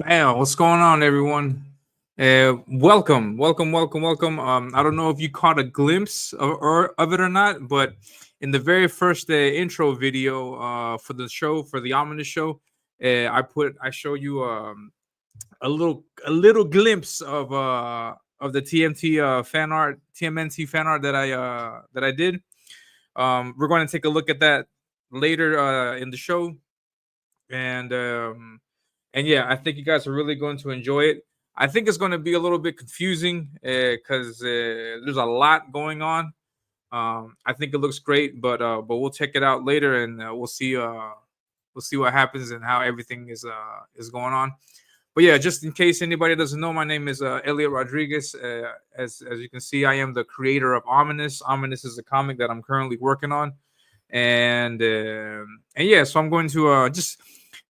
Bam, what's going on, everyone? Welcome. I don't know if you caught a glimpse of it or not, but in the very first intro video for the show, for the ominous show, I show you a little glimpse of the TMT TMNT fan art that I did. We're going to take a look at that later in the show, and yeah, I think you guys are really going to enjoy it. I think it's going to be a little bit confusing because there's a lot going on. I think it looks great, but we'll check it out later, and we'll see what happens and how everything is going on. But yeah, just in case anybody doesn't know, my name is Elliot Rodriguez. As you can see, I am the creator of Ominous. Ominous is a comic that I'm currently working on, and yeah, so I'm going to just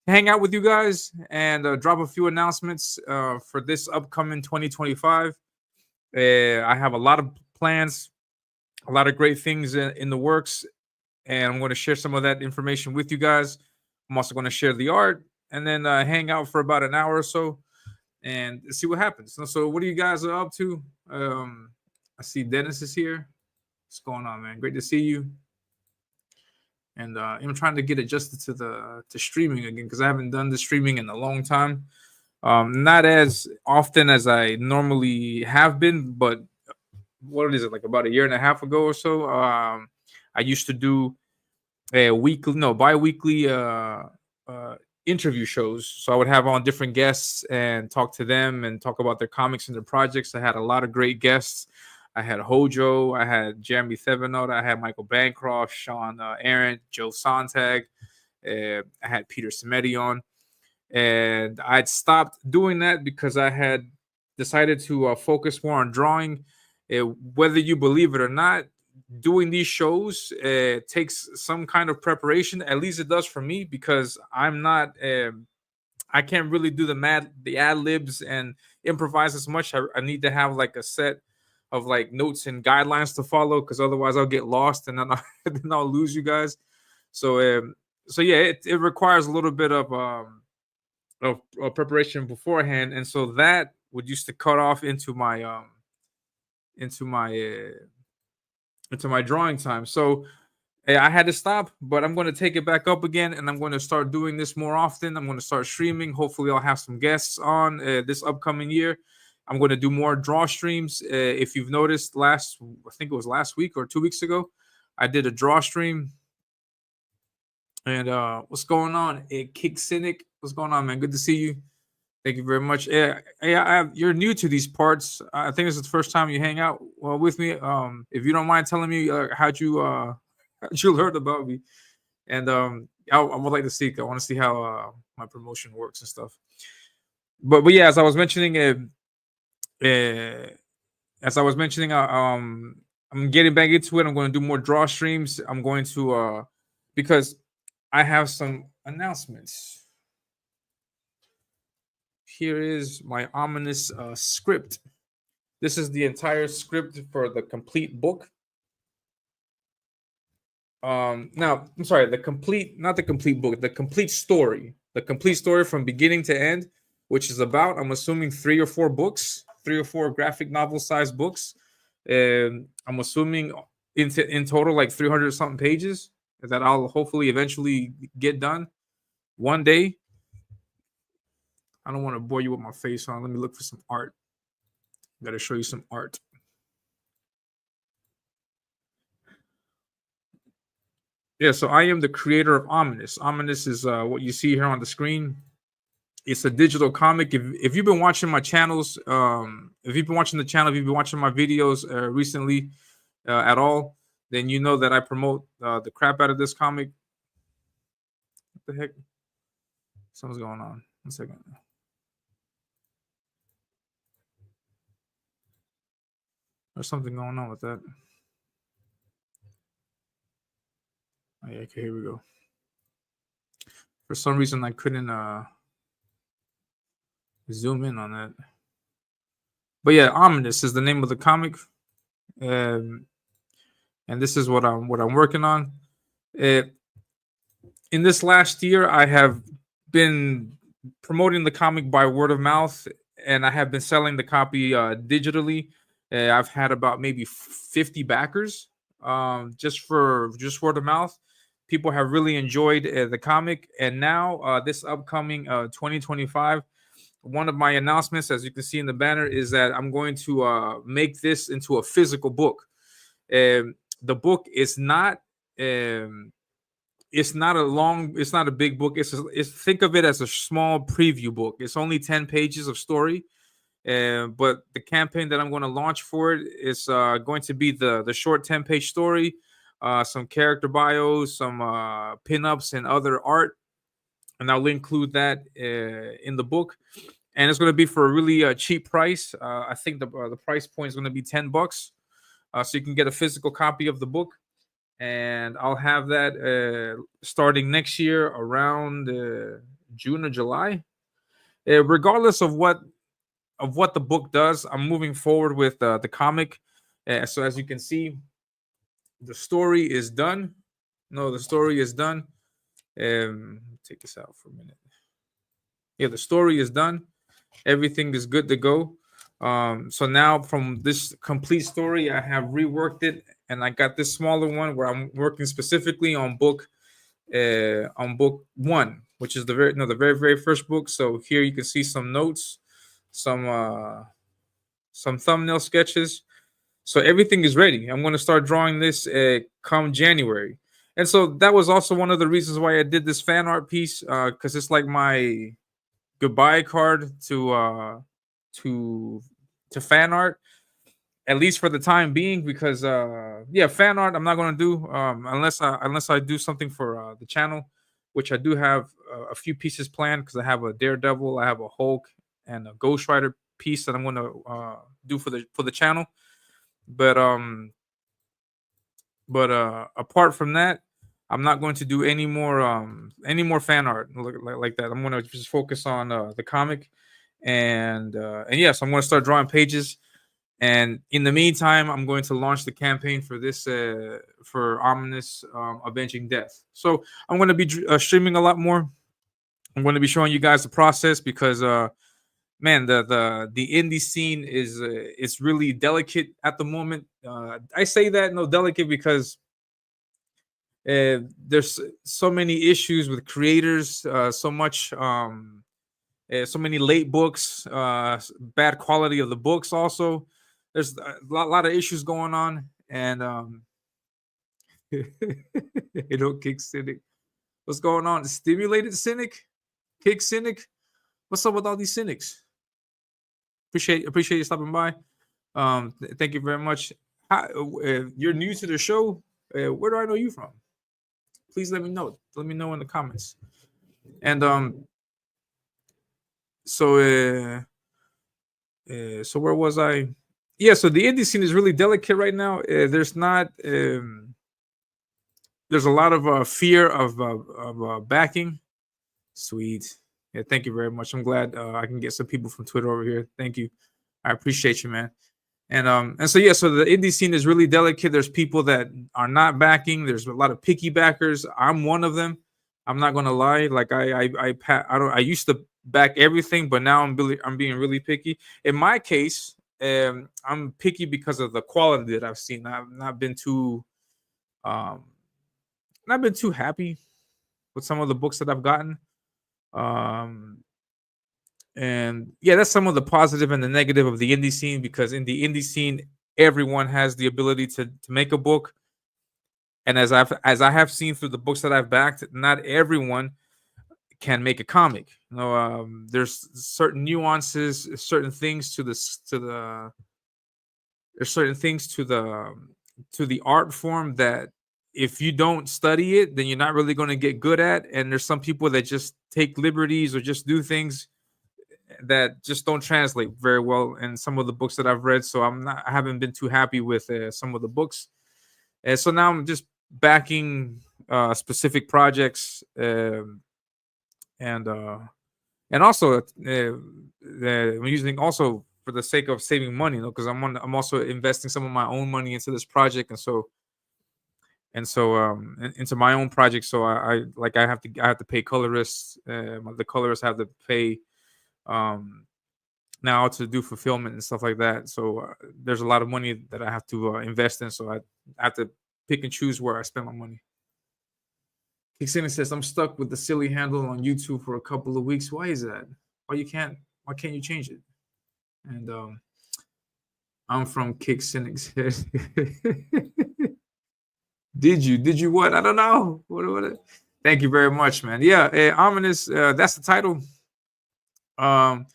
hang out with you guys and drop a few announcements for this upcoming 2025. I have a lot of plans, a lot of great things in the works, and I'm going to share some of that information with you guys. I'm also going to share the art and then hang out for about an hour or so and see what happens. So what are you guys up to? I see Dennis is here. What's going on, man? Great to see you. And I'm trying to get adjusted to streaming again because I haven't done the streaming in a long time. Not as often as I normally have been, but what is it, like about a year and a half ago or so? I used to do bi-weekly interview shows. So I would have on different guests and talk to them and talk about their comics and their projects. I had a lot of great guests. I had Hojo, I had Jeremy Thevenot, I had Michael Bancroft, Sean Arendt, Joe Sontag, I had Peter Samedi on. And I'd stopped doing that because I had decided to focus more on drawing. Whether you believe it or not, doing these shows takes some kind of preparation. At least it does for me, because I'm not I can't really do the ad libs and improvise as much. I need to have like a set of like notes and guidelines to follow, because otherwise I'll get lost and then then I'll lose you guys. So yeah, it requires a little bit of preparation beforehand, and so that would used to cut off into into my my drawing time. So I had to stop, but I'm going to take it back up again, and I'm going to start doing this more often. I'm going to start streaming. Hopefully, I'll have some guests on this upcoming year. I'm going to do more draw streams. If you've noticed, I think it was last week or 2 weeks ago, I did a draw stream. And what's going on? Kick Cynic, what's going on, man? Good to see you. Thank you very much. You're new to these parts. I think this is the first time you hang out with me. If you don't mind telling me how'd you learn about me, and I would like to see. I want to see how my promotion works and stuff. But yeah, as I was mentioning, I'm getting back into it. I'm going to do more draw streams. I'm going to because I have some announcements. Here is my ominous script. This is the entire script for the complete book. Now, I'm sorry, not the complete book, the complete story from beginning to end, which is about, I'm assuming, 3 or 4 books, 3 or 4 graphic novel sized books. I'm assuming in total like 300 something pages that I'll hopefully eventually get done one day. I don't want to bore you with my face on. Let me look for some art. Gotta show you some art. Yeah, so I am the creator of Ominous. Ominous is what you see here on the screen. It's a digital comic. If you've been watching my channels, if you've been watching the channel, if you've been watching my videos recently at all, then you know that I promote the crap out of this comic. What the heck? Something's going on. 1 second. There's something going on with that. Oh, yeah, okay, here we go. For some reason, I couldn't zoom in on that. But yeah, Ominous is the name of the comic, and this is what I'm working on. In this last year, I have been promoting the comic by word of mouth, and I have been selling the copy digitally. I've had about maybe 50 backers, just word of mouth. People have really enjoyed the comic, and now this upcoming 2025, one of my announcements, as you can see in the banner, is that I'm going to make this into a physical book. The book is not. It's not a long, it's not a big book. It's think of it as a small preview book. It's only 10 pages of story. But the campaign that I'm going to launch for it is going to be the short 10-page story, some character bios, some pinups, and other art, and I'll include that in the book. And it's going to be for a really cheap price. I think the price point is going to be $10, so you can get a physical copy of the book. And I'll have that starting next year around June or July. Regardless of what the book does, I'm moving forward with the comic. So as you can see, the story is done. No, the story is done. Take this out for a minute. Yeah, the story is done. Everything is good to go. So now from this complete story, I have reworked it, and I got this smaller one where I'm working specifically on book one, which is the very first book. So here you can see some notes, some thumbnail sketches. So everything is ready. I'm going to start drawing this come January. And so that was also one of the reasons why I did this fan art piece, because it's like my goodbye card to fan art, at least for the time being, because fan art I'm not going to do unless I do something for the channel, which I do have a few pieces planned, because I have a Daredevil, I have a Hulk, and a Ghost Rider piece that I'm going to do for the channel. But apart from that, I'm not going to do any more fan art like that. I'm going to just focus on the comic, and yes, I'm going to start drawing pages. And in the meantime, I'm going to launch the campaign for this for Ominous Avenging Death. So I'm going to be streaming a lot more. I'm going to be showing you guys the process, because man, the indie scene is it's really delicate at the moment. I say that delicate because there's so many issues with creators, so many late books, bad quality of the books. Also, there's a lot of issues going on, and you know, Kick Cynic. What's going on? Stimulated Cynic, Kick Cynic. What's up with all these cynics? Appreciate you stopping by. Thank you very much. You're new to the show. Where do I know you from? Please let me know. Let me know in the comments. And so where was I? Yeah, so the indie scene is really delicate right now. There's not there's a lot of fear of backing. Sweet. Yeah, thank you very much. I'm glad I can get some people from Twitter over here. Thank you. I appreciate you, man. And so so the indie scene is really delicate. There's people that are not backing. There's a lot of picky backers. I'm one of them. I'm not gonna lie. Like I used to back everything, but now I'm being really picky. In my case, I'm picky because of the quality that I've seen. I've not been too happy with some of the books that I've gotten. And yeah, that's some of the positive and the negative of the indie scene, because in the indie scene, everyone has the ability to make a book. And as I have seen through the books that I've backed, not everyone can make a comic. There's certain nuances, certain things to the there's certain things to the art form that if you don't study it, then you're not really going to get good at. And there's some people that just take liberties or just do things that just don't translate very well in some of the books that I've read. So I haven't been too happy with some of the books. And so now I'm just backing specific projects, and also I'm using also for the sake of saving money, because I'm also investing some of my own money into this project. And so and so into my own project. So I have to pay colorists. The colorists have to pay um now to do fulfillment and stuff like that. So there's a lot of money that I have to invest in. So I have to pick and choose where I spend my money. Kixina says I'm stuck with the silly handle on YouTube for a couple of weeks. Why is that? Why you can't? Why can't you change it? And I'm from Kick Cynics. Did you? Did you what? I don't know. What? Thank you very much, man. Yeah, ominous. That's the title. Um,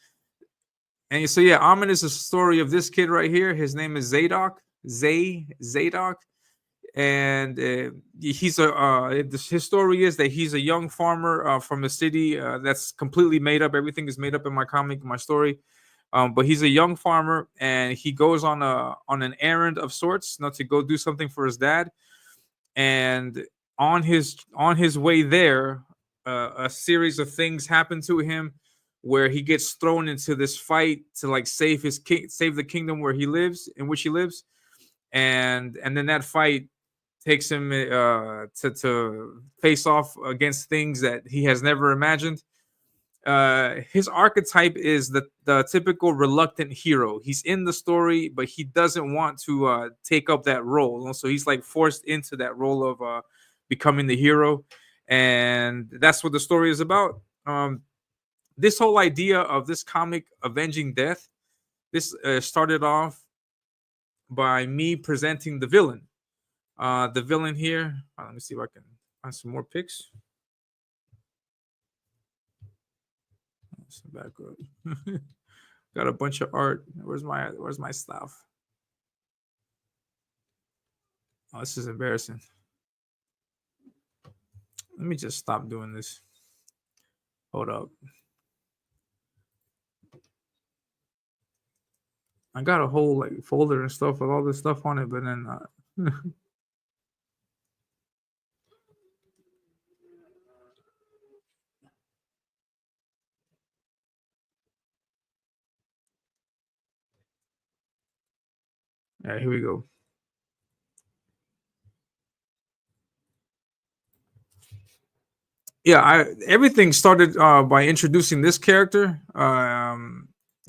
and so yeah, ominous is a story of this kid right here. His name is Zadok. Zadok, and he's a. His story is that he's a young farmer from the city. That's completely made up. Everything is made up in my comic, my story. But he's a young farmer, and he goes on an errand of sorts, not to go do something for his dad. And on his way there, a series of things happen to him, where he gets thrown into this fight to like save the kingdom where he lives, in which he lives, and then that fight takes him to face off against things that he has never imagined. His archetype is the typical reluctant hero. He's in the story, but he doesn't want to take up that role. So he's like forced into that role of becoming the hero, and that's what the story is about. This whole idea of this comic avenging death, this started off by me presenting the villain. The villain here. Let me see if I can find some more pics. Background. Got a bunch of art. Where's my stuff? Oh, this is embarrassing. Let me just stop doing this. Hold up. I got a whole like folder and stuff with all this stuff on it, but then yeah, here we go. Yeah, everything started by introducing this character.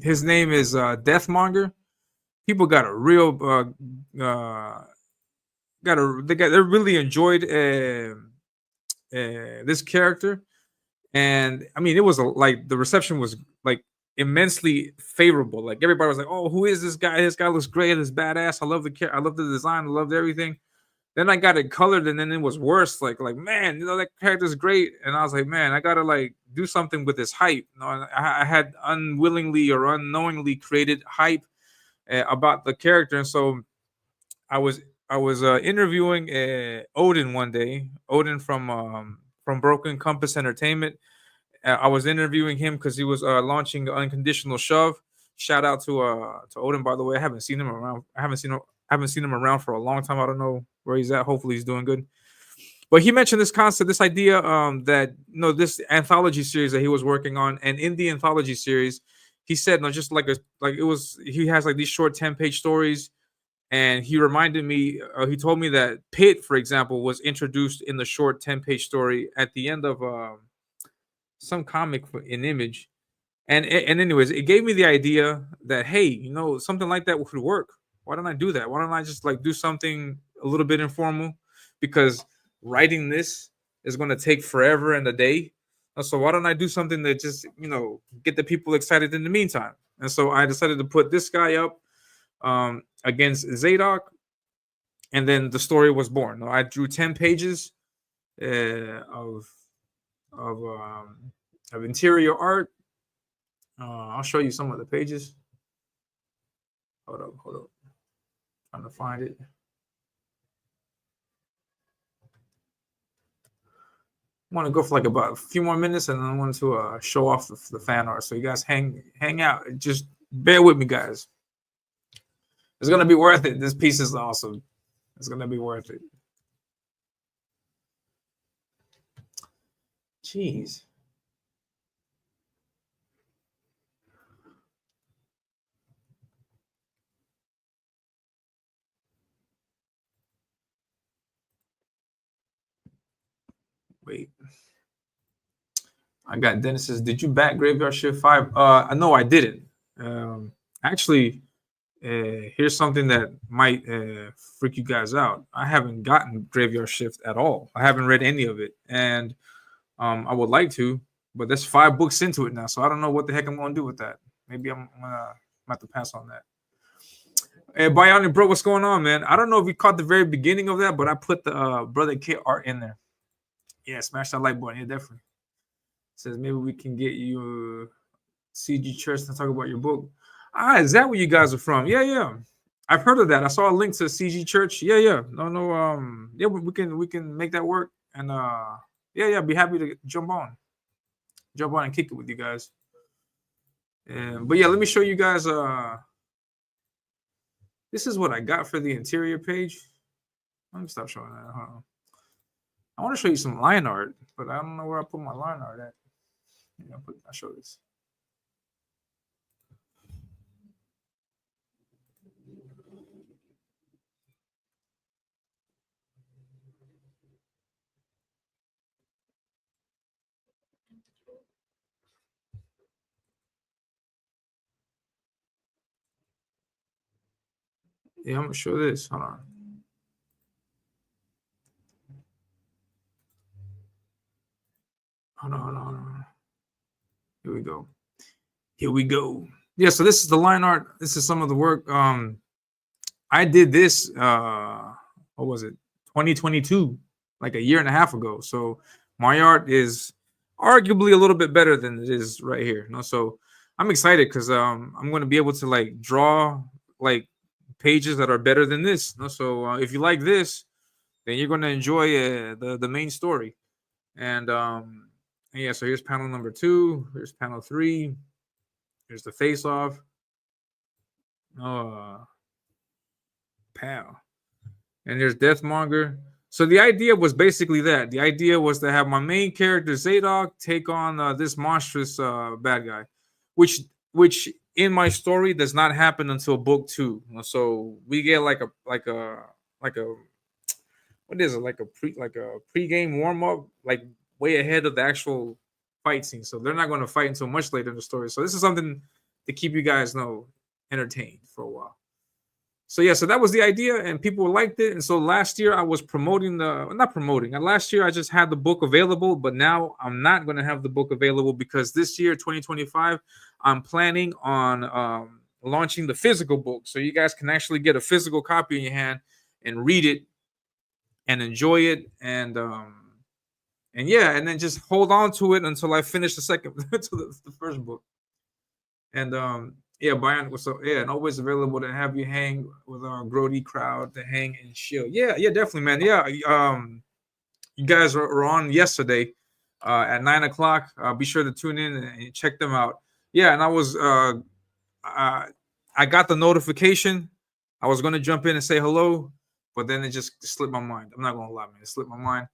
His name is Deathmonger. People got a real they really enjoyed this character, and I mean it was like the reception was like immensely favorable. Like everybody was like, "Oh, who is this guy? This guy looks great. This badass. I love the design. I loved everything." Then I got it colored, and then it was worse. Like man, that character's great, and I was like, man, I gotta like do something with this hype. I had unwillingly or unknowingly created hype about the character, and so I was I was interviewing Odin one day. Odin from Broken Compass Entertainment. I was interviewing him because he was launching Unconditional Shove. Shout out to Odin, by the way. I haven't seen him around. I haven't seen him around for a long time. I don't know where he's at. Hopefully, he's doing good. But he mentioned this concept, this idea that this anthology series that he was working on, and in the anthology series, he said no, just like it was. He has like these short 10-page stories, and he reminded me. He told me that Pit, for example, was introduced in the short 10-page story at the end of some comic in Image, and anyways, it gave me the idea that hey, something like that would work. Why don't I do that? Why don't I just like do something a little bit informal? Because writing this is going to take forever and a day. So why don't I do something that just get the people excited in the meantime? And so I decided to put this guy up against Zadok, and then the story was born. I drew 10 pages of of um, of interior art. I'll show you some of the pages. Hold up. Trying to find it. I want to go for like about a few more minutes, and then I want to show off the fan art. So you guys hang out. Just bear with me, guys. It's gonna be worth it. This piece is awesome. It's gonna be worth it. Jeez. Wait, I got Dennis says, did you back Graveyard Shift 5? No, I didn't. Actually, here's something that might freak you guys out. I haven't gotten Graveyard Shift at all. I haven't read any of it, and I would like to, but there's 5 books into it now, so I don't know what the heck I'm going to do with that. Maybe I'm gonna have to pass on that. Hey, Bionic Bro, what's going on, man? I don't know if you caught the very beginning of that, but I put the Brother Kit art in there. Yeah, smash that like button. Yeah, definitely. Says maybe we can get you CG Church to talk about your book. Ah, is that where you guys are from? Yeah, yeah. I've heard of that. I saw a link to CG Church. Yeah, yeah. No, no. Yeah, we can make that work. And yeah, yeah. Be happy to jump on and kick it with you guys. But yeah, let me show you guys. This is what I got for the interior page. Let me stop showing that. Hold on. I want to show you some line art, but I don't know where I put my line art at. Yeah, I'll show this. Yeah, I'm gonna show this. Hold on. Hold on, hold on, hold on. Here we go. Here we go. Yeah, so this is the line art. This is some of the work. I did this what was it? 2022, like a year and a half ago. So my art is arguably a little bit better than it is right here. You know, so I'm excited because I'm going to be able to like draw like pages that are better than this. You know? So if you like this, then you're going to enjoy the main story. And yeah, so here's panel number 2. Here's panel 3. Here's the face off. Oh, pow. And there's Deathmonger. So the idea was basically that. The idea was to have my main character Zadok take on this monstrous bad guy, which in my story does not happen until book 2. So we get like a what is it, like a pre-game warm-up, like way ahead of the actual fight scene. So they're not going to fight until much later in the story. So this is something to keep you guys entertained for a while. So yeah, so that was the idea, and people liked it. And so last year I was promoting not promoting. Last year I just had the book available, but now I'm not going to have the book available because this year, 2025, I'm planning on launching the physical book, so you guys can actually get a physical copy in your hand and read it and enjoy it, and yeah, and then just hold on to it until I finish the second, to the first book. And yeah, Bionic was and always available to have you hang with our Grody crowd to hang and chill. Yeah, yeah, definitely, man. Yeah, you guys were on yesterday at 9 o'clock. Be sure to tune in and check them out. Yeah, and I got the notification. I was gonna jump in and say hello, but then it just slipped my mind. I'm not gonna lie, man. It slipped my mind.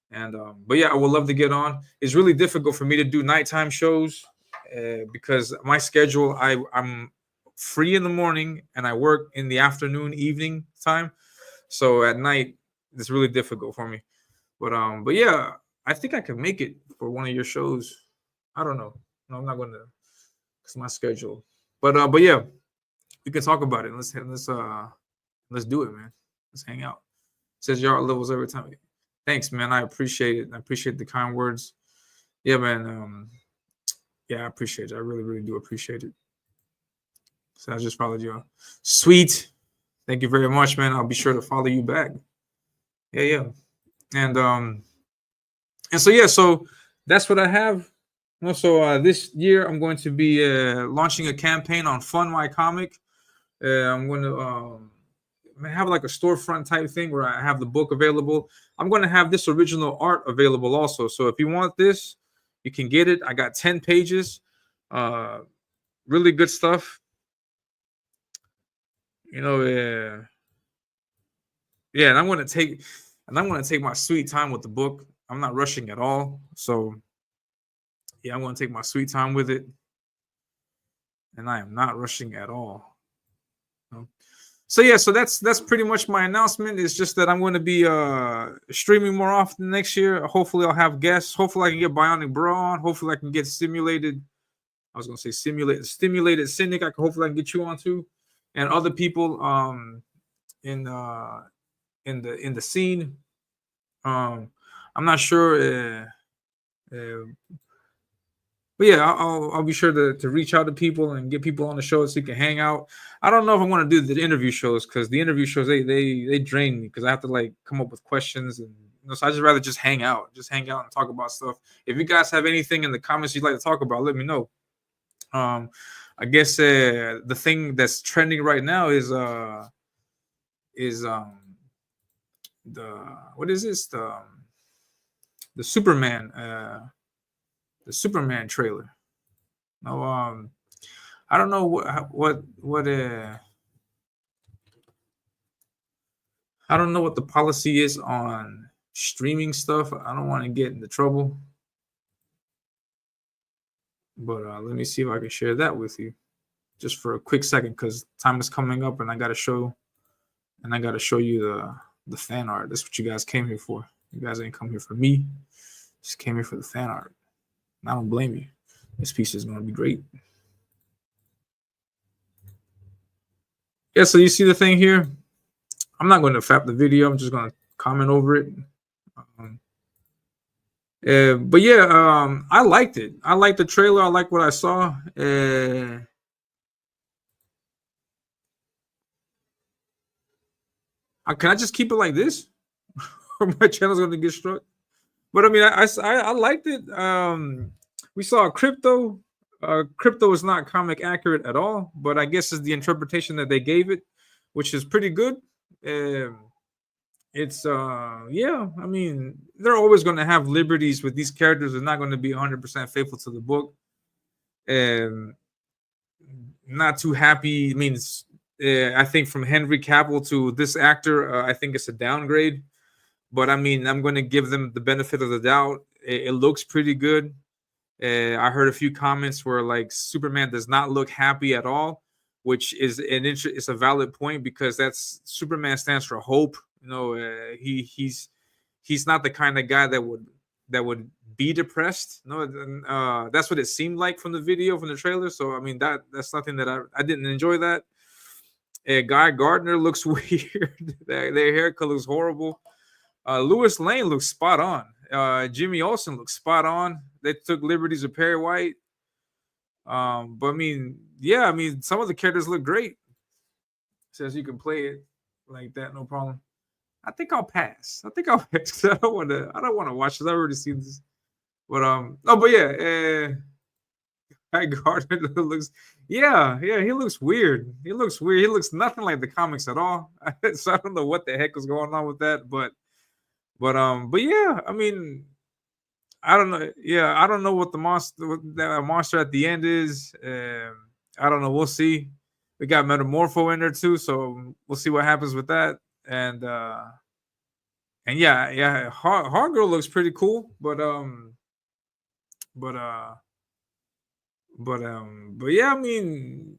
And but yeah, I would love to get on. It's really difficult for me to do nighttime shows because my schedule, I'm free in the morning and I work in the afternoon, evening time. So at night, it's really difficult for me. But yeah, I think I can make it for one of your shows. I don't know. No, I'm not gonna. It's my schedule. But yeah, we can talk about it. Let's do it, man. Let's hang out. It says your art levels every time. Thanks, man. I appreciate it. I appreciate the kind words. Yeah, man. Yeah, I appreciate it. I really, really do appreciate it. So I just followed you. Sweet. Thank you very much, man. I'll be sure to follow you back. Yeah, yeah. And so yeah, so that's what I have. So this year I'm going to be launching a campaign on Fund My Comic. I'm going to have like a storefront type thing where I have the book available. I'm going to have this original art available also. So if you want this, you can get it. I got 10 pages. Really good stuff. Yeah, and I'm going to take my sweet time with the book. I'm not rushing at all. So yeah, I'm going to take my sweet time with it. And I am not rushing at all. So yeah, so that's pretty much my announcement. It's just that I'm going to be streaming more often next year. Hopefully I'll have guests. Hopefully I can get Bionic Bro on. Hopefully I can get Simulated. I was gonna say stimulated Cynic. Hopefully I can get you on too, and other people in in the scene. I'm not sure. But yeah, I'll be sure to reach out to people and get people on the show so you can hang out. I don't know if I want to do the interview shows because the interview shows they drain me because I have to like come up with questions and so I just rather just hang out and talk about stuff. If you guys have anything in the comments you'd like to talk about, let me know. I guess the thing that's trending right now is the what is this the Superman trailer. No, I don't know what I don't know what the policy is on streaming stuff. I don't want to get into trouble, but let me see if I can share that with you just for a quick second because time is coming up and I gotta show you the fan art. That's what you guys came here for. You guys ain't come here for me. Just came here for the fan art. And I don't blame you. This piece is gonna be great. Yeah, so you see the thing here. I'm not going to fap the video. I'm just going to comment over it. But yeah, I liked it. I liked the trailer. I like what I saw. Can I just keep it like this? Or my channel's going to get struck? But I mean, I liked it. We saw Crypto. Crypto is not comic accurate at all, but I guess it's the interpretation that they gave it, which is pretty good. It's yeah, I mean, they're always going to have liberties with these characters. They're not going to be 100% faithful to the book. Not too happy. I mean, I think from Henry Cavill to this actor, I think it's a downgrade. But I mean, I'm going to give them the benefit of the doubt. It looks pretty good. I heard a few comments where like Superman does not look happy at all, which is it's a valid point because that's Superman stands for hope. You know, he's not the kind of guy that would be depressed. No, that's what it seemed like from the video, from the trailer. So I mean, that's something that I didn't enjoy. That Guy Gardner looks weird. Their haircut looks horrible. Lewis Lane looks spot on. Jimmy Olsen looks spot on. They took liberties with Perry White. But I mean, yeah, I mean, some of the characters look great. Says you can play it like that, no problem. I think I'll pass. I pass. I don't want to watch this. I've already seen this. But but yeah, Guy Gardner looks, yeah, he looks weird. He looks weird. He looks nothing like the comics at all. So I don't know what the heck was going on with that, but yeah, I mean, I don't know. Yeah, I don't know what the monster at the end is. I don't know. We'll see. We got Metamorpho in there too, so we'll see what happens with that. And yeah, Hard Girl looks pretty cool, but yeah, I mean,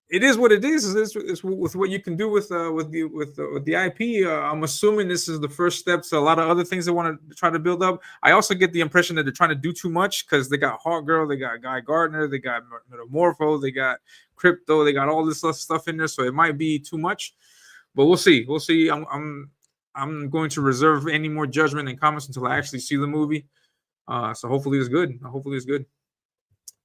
it is what it is. It's with what you can do with the IP. I'm assuming this is the first step to a lot of other things they want to try to build up. I also get the impression that they're trying to do too much because they got Hawk Girl, they got Guy Gardner, they got Metamorpho, they got Crypto, they got all this stuff in there. So it might be too much, but we'll see. We'll see. I'm going to reserve any more judgment and comments until I actually see the movie. So hopefully it's good. Hopefully it's good.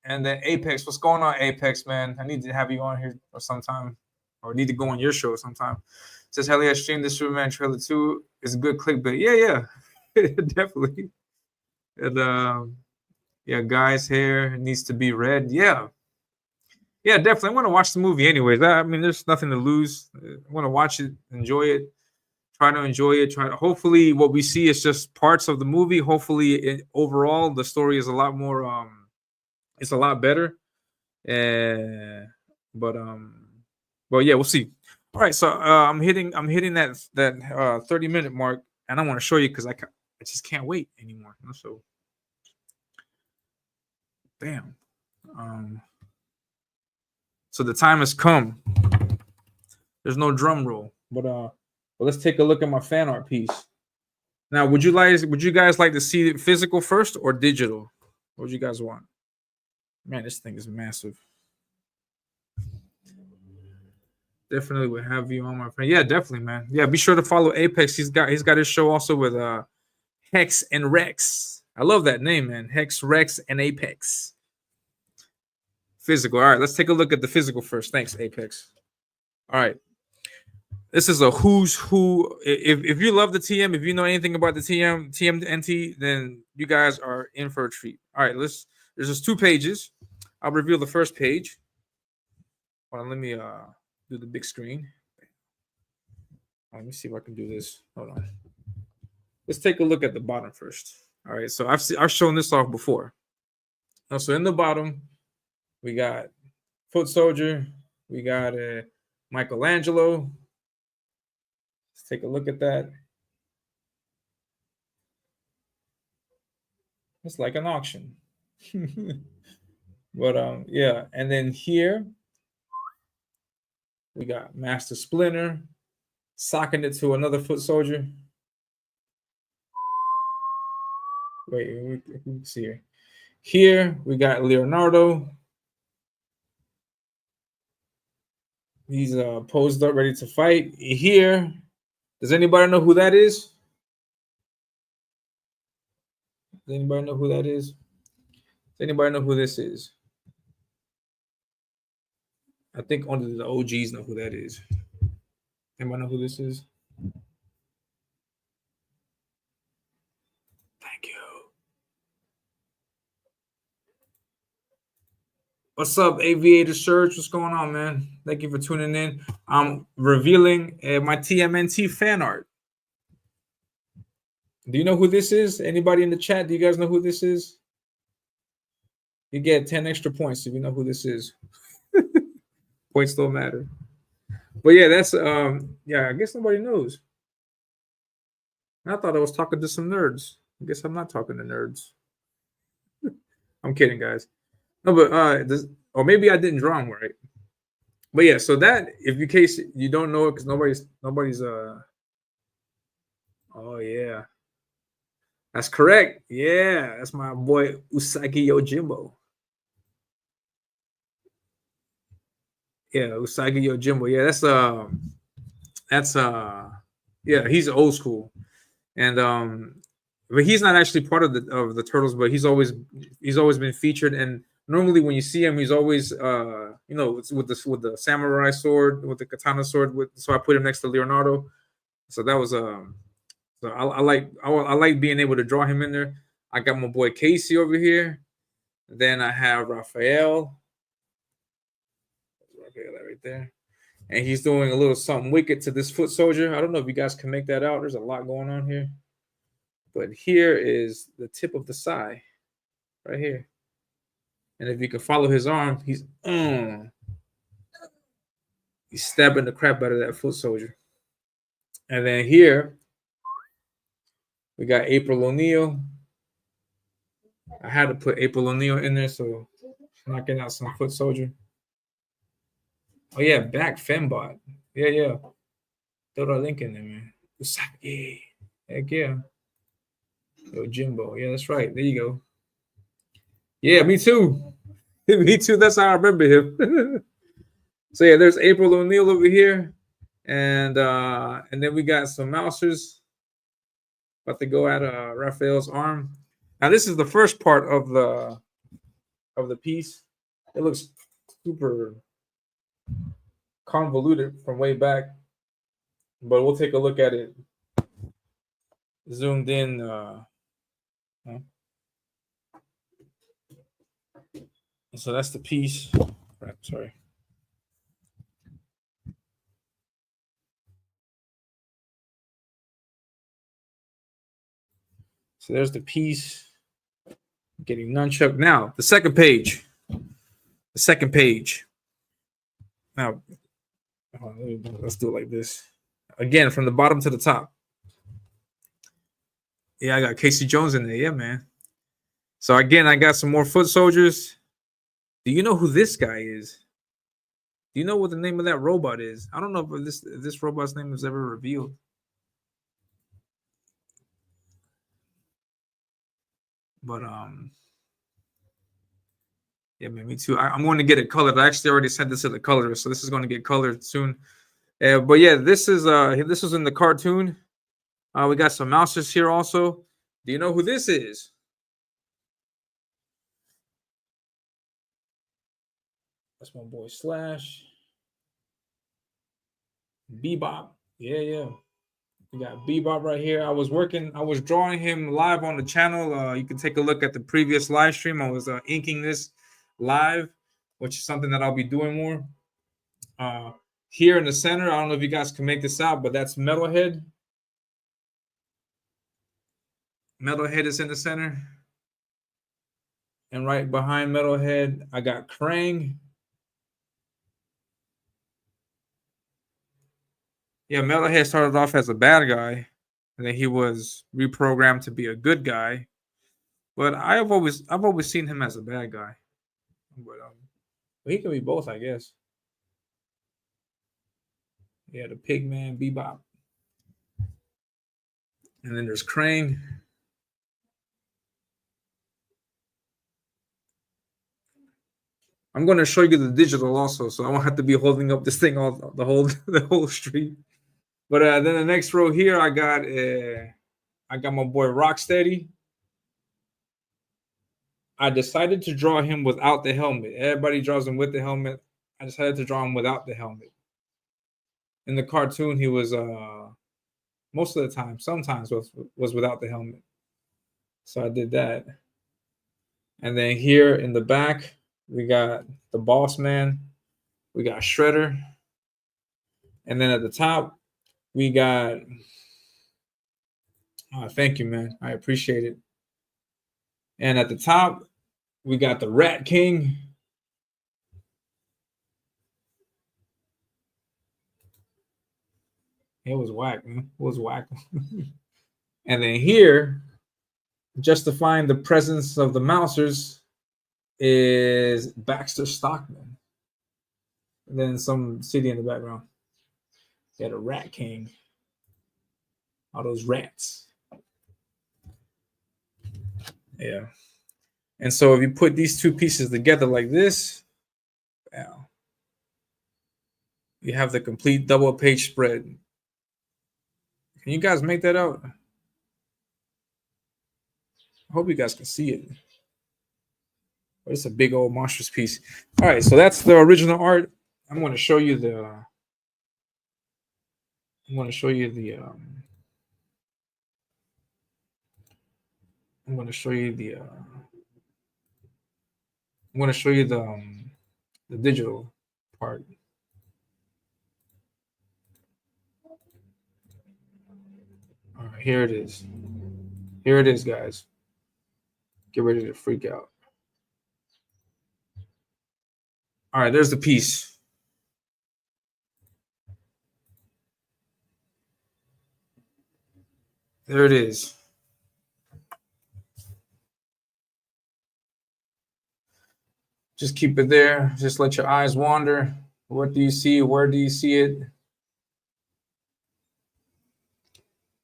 And then Apex, what's going on, Apex, man? I need to have you on here or sometime, or need to go on your show sometime. It says, hell yeah, stream the Superman trailer too. It's a good clickbait. Yeah, definitely. And yeah, Guy's hair needs to be red. Yeah, definitely. I want to watch the movie anyways. I mean, there's nothing to lose. I want to watch it, enjoy it, try to enjoy it. Hopefully, what we see is just parts of the movie. Hopefully, overall, the story is a lot more. It's a lot better. But yeah, we'll see. All right, so I'm hitting that 30-minute mark, and I want to show you because I just can't wait anymore. So, damn. So the time has come. There's no drum roll. But let's take a look at my fan art piece. Now, would you guys like to see it physical first or digital? What would you guys want? Man, this thing is massive. Definitely would have you on, my friend. Yeah, definitely, man. Yeah, be sure to follow Apex. He's got his show also with Hex and Rex. I love that name, man. Hex, Rex, and Apex. Physical. All right, let's take a look at the physical first. Thanks, Apex. All right. This is a who's who. If you love the TM, if you know anything about the TMNT, then you guys are in for a treat. All right, there's just 2 pages. I'll reveal the first page. Hold on, let me do the big screen. Let me see if I can do this. Hold on. Let's take a look at the bottom first. All right, so I've shown this off before. So in the bottom, we got Foot Soldier, we got Michelangelo. Let's take a look at that. It's like an auction. But yeah, and then here we got Master Splinter socking it to another Foot Soldier. Wait, we can see here. Here we got Leonardo. He's posed up, ready to fight. Here, does anybody know who that is? Does anybody know who that is? Does anybody know who this is? I think only the OGs know who that is. Anybody know who this is? Thank you. What's up, Aviator Surge? What's going on, man? Thank you for tuning in. I'm revealing my TMNT fan art. Do you know who this is? Anybody in the chat? Do you guys know who this is? You get 10 extra points if you know who this is. Points don't matter. But yeah, that's yeah, I guess nobody knows. I thought I was talking to some nerds. I guess I'm not talking to nerds. I'm kidding, guys. No, but or maybe I didn't draw them right. But yeah, so that, if in case you don't know it, because nobody's oh yeah. That's correct. Yeah, that's my boy Usagi Yojimbo. Yeah, Usagi Yojimbo. Yeah, that's yeah, he's old school. And but he's not actually part of the Turtles, but he's always been featured. And normally when you see him, he's always you know, with the samurai sword, with the katana sword. So I put him next to Leonardo. So that was so I like being able to draw him in there. I got my boy Casey over here. Then I have Raphael right there, and he's doing a little something wicked to this Foot Soldier. I don't know if you guys can make that out. There's a lot going on here. But here is the tip of the sai, right here. And if you can follow his arm, he's stabbing the crap out of that Foot Soldier. And then here, we got April O'Neil. I had to put April O'Neil in there, so knocking out some Foot Soldier. Oh yeah, back Fembot. Yeah. Throw that link in there, man. Usagi. Heck yeah. Yo, Jimbo. Yeah, that's right. There you go. Yeah, me too. Me too. That's how I remember him. So yeah, there's April O'Neil over here, and then we got some mousers about to go at Raphael's arm. Now this is the first part of the piece. It looks super convoluted from way back, but we'll take a look at it zoomed in. So that's the piece. Right, sorry. So there's the piece. Getting nunchuck. Now, the second page. The second page. Now, let's do it like this. Again, from the bottom to the top. Yeah, I got Casey Jones in there. Yeah, man. So again, I got some more Foot Soldiers. Do you know who this guy is? Do you know what the name of that robot is? I don't know if this robot's name was ever revealed. But yeah, man, me too. I'm going to get it colored. I actually already sent this to the colorist, so this is going to get colored soon. But yeah, this is in the cartoon. We got some mouses here also. Do you know who this is? That's my boy Slash. Bebop. Yeah. We got Bebop right here. I was drawing him live on the channel. You can take a look at the previous live stream. I was inking this live, which is something that I'll be doing more. Here in the center, I don't know if you guys can make this out, but that's Metalhead. Metalhead is in the center. And right behind Metalhead, I got Krang. Yeah, Metalhead started off as a bad guy, and then he was reprogrammed to be a good guy. But I've always seen him as a bad guy. But he can be both, I guess. Yeah, the Pigman, Bebop. And then there's Krang. I'm going to show you the digital also, so I won't have to be holding up this thing all the whole street. But then the next row here, I got my boy Rocksteady. I decided to draw him without the helmet. Everybody draws him with the helmet. I decided to draw him without the helmet. In the cartoon, he was most of the time, sometimes was without the helmet. So I did that. And then here in the back, we got the Boss Man. We got Shredder. And then at the top, we got... Oh, thank you, man. I appreciate it. And at the top, we got the Rat King. It was whack, man. It was whack. And then here, justifying the presence of the Mousers, is Baxter Stockman. And then some city in the background. They had a Rat King. All those rats. Yeah. And so if you put these two pieces together like this, wow, you have the complete double page spread. Can you guys make that out? I hope you guys can see it. It's a big old monstrous piece. All right, so that's the original art. I'm going to show you the. I'm going to show you the. I'm going to show you the. I'm going to show you the digital part. All right, here it is. Here it is, guys. Get ready to freak out. All right, there's the piece. There it is. Just keep it there. Just let your eyes wander. What do you see? Where do you see it?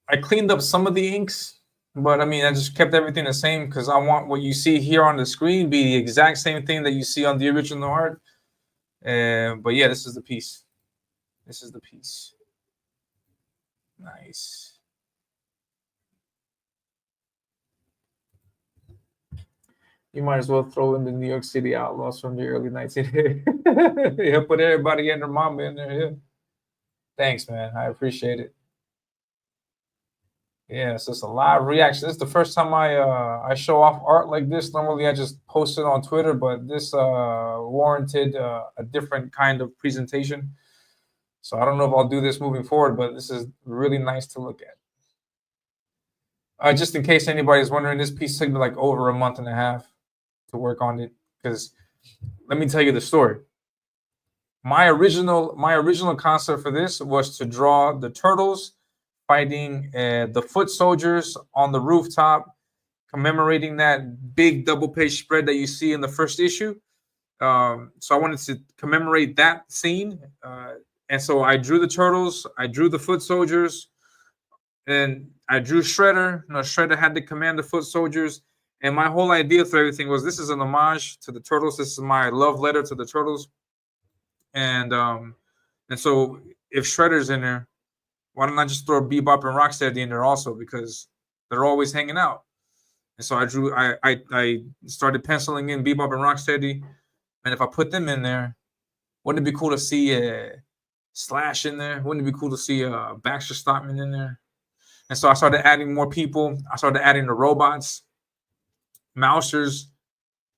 I cleaned up some of the inks, but I mean, I just kept everything the same because I want what you see here on the screen be the exact same thing that you see on the original art. But yeah, this is the piece. This is the piece. Nice. You might as well throw in the New York City Outlaws from the early 1980s. Yeah, put everybody and their mama in there. Yeah. Thanks, man. I appreciate it. Yeah, so it's a live reaction. This is the first time I show off art like this. Normally I just post it on Twitter, but this warranted a different kind of presentation. So I don't know if I'll do this moving forward, but this is really nice to look at. Just in case anybody's wondering, this piece took me like over a month and a half to work on it. Because let me tell you the story. My original concept for this was to draw the turtles fighting the foot soldiers on the rooftop, commemorating that big double page spread that you see in the first issue. So I wanted to commemorate that scene. And so I drew the turtles, I drew the foot soldiers, and I drew Shredder. Shredder had to command the foot soldiers. And my whole idea for everything was this is an homage to the turtles. This is my love letter to the turtles. And so if Shredder's in there, why don't I just throw Bebop and Rocksteady in there also, because they're always hanging out. And so I started penciling in Bebop and Rocksteady, and if I put them in there, wouldn't it be cool to see Slash in there? Wouldn't it be cool to see Baxter Stockman in there? And so I started adding more people. I started adding the robots, Mousers,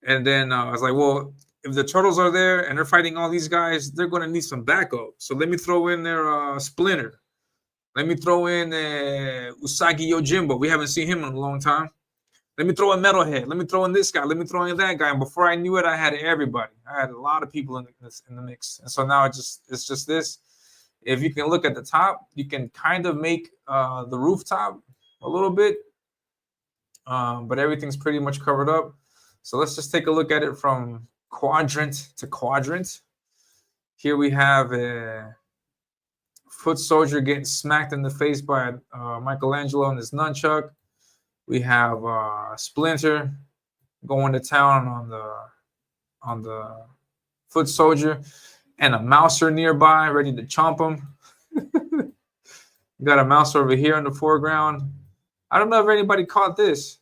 and then I was like, well, if the turtles are there and they're fighting all these guys, they're going to need some backup. So let me throw in their Splinter. Let me throw in Usagi Yojimbo. We haven't seen him in a long time. Let me throw in Metalhead. Let me throw in this guy. Let me throw in that guy. And before I knew it, I had everybody. I had a lot of people in the mix. And so now it's just this. If you can look at the top, you can kind of make the rooftop a little bit, but everything's pretty much covered up. So let's just take a look at it from quadrant to quadrant. Here we have a foot soldier getting smacked in the face by Michelangelo and his nunchuck. We have Splinter going to town on the foot soldier, and a Mouser nearby ready to chomp him. Got a mouse over here in the foreground. I don't know if anybody caught this,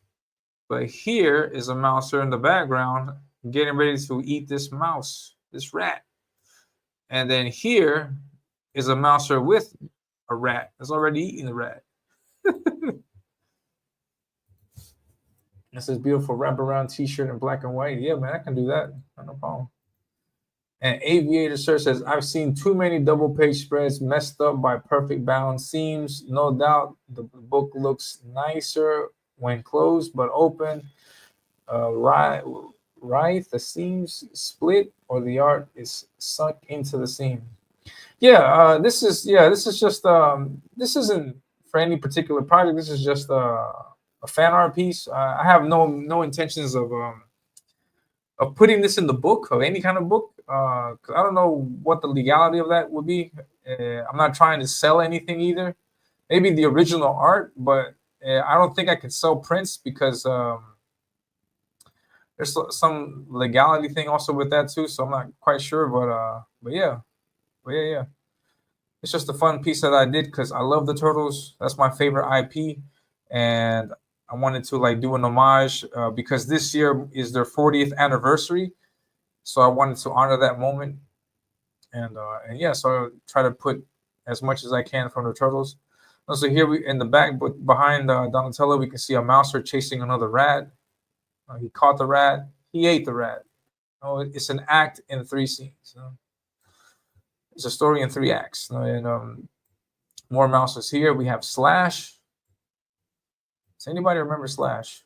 but here is a Mouser in the background getting ready to eat this mouse, this rat. And then here is a Mouser with a rat that's already eating the rat. This is beautiful wraparound t-shirt in black and white. Yeah, man, I can do that. No problem. And Aviator Sir says, I've seen too many double page spreads messed up by perfect bound seams. No doubt the book looks nicer when closed, but open. Right, the seams split or the art is sunk into the seam. Yeah, this is just this isn't for any particular project. This is just a fan art piece. I have no intentions of putting this in the book, of any kind of book. 'Cause I don't know what the legality of that would be. I'm not trying to sell anything either. Maybe the original art, but I don't think I can sell prints because there's some legality thing also with that too. So I'm not quite sure, but yeah. It's just a fun piece that I did because I love the turtles. That's my favorite IP, and I wanted to like do an homage because this year is their 40th anniversary. So I wanted to honor that moment, and yeah, so I try to put as much as I can from the turtles. So here we in the back, but behind Donatello, we can see a Mouser chasing another rat. He caught the rat. He ate the rat. Oh, it's an act in 3 scenes. It's a story in 3 acts. And more Mousers here. We have Slash. Does anybody remember Slash?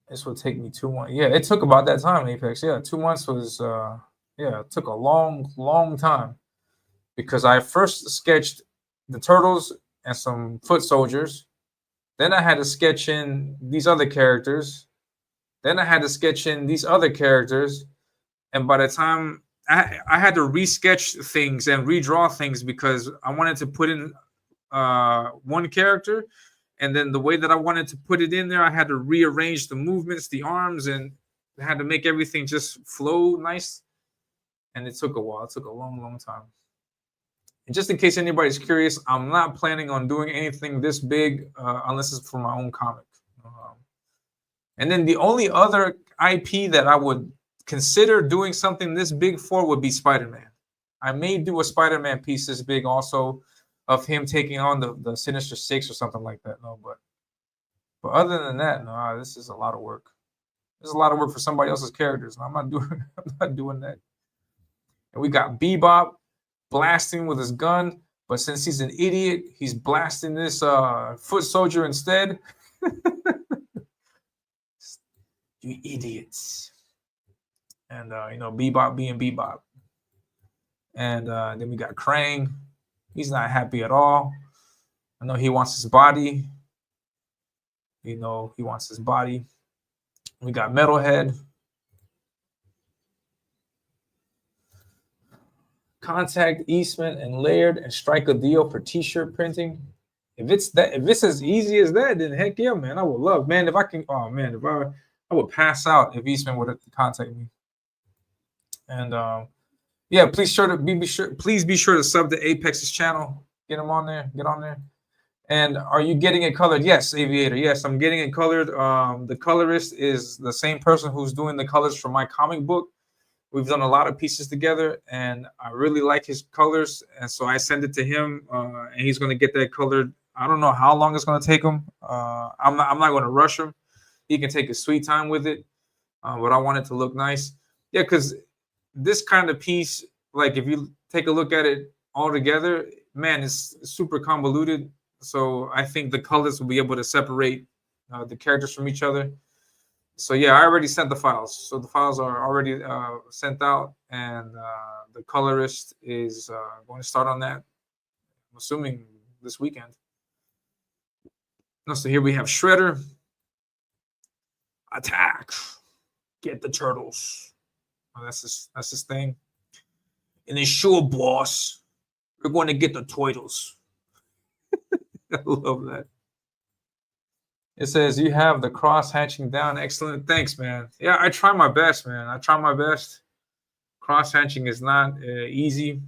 This would take me 2 months. Yeah, it took about that time, Apex. Yeah, 2 months was it took a long time because I first sketched the turtles and some foot soldiers. Then I had to sketch in these other characters. Then I had to sketch in these other characters. And by the time I had to resketch things and redraw things because I wanted to put in one character, and then the way that I wanted to put it in there, I had to rearrange the movements, the arms, and I had to make everything just flow nice. And it took a while. It took a long time. And just in case anybody's curious, I'm not planning on doing anything this big unless it's for my own comic. And then the only other IP that I would consider doing something this big for would be Spider-Man. I may do a Spider-Man piece this big also of him taking on the Sinister Six or something like that. No, but other than that, no, this is a lot of work. This is a lot of work for somebody else's characters. I'm not doing that. And we got Bebop blasting with his gun, but since he's an idiot, he's blasting this foot soldier instead. You idiots. And Bebop being Bebop. And then we got Krang. He's not happy at all. I know he wants his body. He wants his body. We got Metalhead. Contact Eastman and Laird and strike a deal for t-shirt printing. If it's as easy as that, then heck yeah, man. I would love, man. If I can, oh man, if I would pass out if Eastman would contact me. And yeah, please be sure to sub to Apex's channel. Get him on there. Get on there. And are you getting it colored? Yes, Aviator. Yes, I'm getting it colored. The colorist is the same person who's doing the colors for my comic book. We've done a lot of pieces together, and I really like his colors. And so I send it to him, and he's going to get that colored. I don't know how long it's going to take him. I'm not going to rush him. He can take his sweet time with it, but I want it to look nice. Yeah, because this kind of piece, like if you take a look at it all together, man, it's super convoluted. So I think the colors will be able to separate the characters from each other. So yeah, I already sent the files. So the files are already sent out, and the colorist is going to start on that. I'm assuming this weekend. So here we have Shredder. Attack! Get the turtles. Oh, that's his thing. And then sure, boss, we're going to get the turtles. I love that. It says you have the cross hatching down. Excellent. Thanks, man. Yeah, I try my best, man. I try my best. Cross hatching is not easy.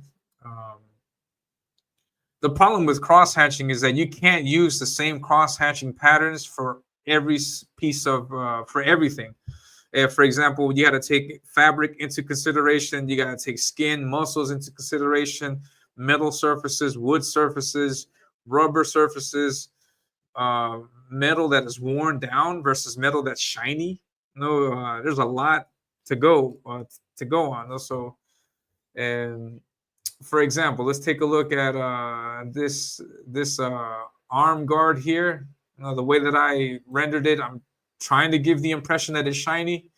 The problem with cross hatching is that you can't use the same cross hatching patterns for every piece of for everything. For example, you got to take fabric into consideration. You got to take skin, muscles into consideration, metal surfaces, wood surfaces, rubber surfaces. Metal that is worn down versus metal that's shiny. No, there's a lot to go on. So, and for example, let's take a look at this arm guard here. The way that I rendered it, I'm trying to give the impression that it's shiny,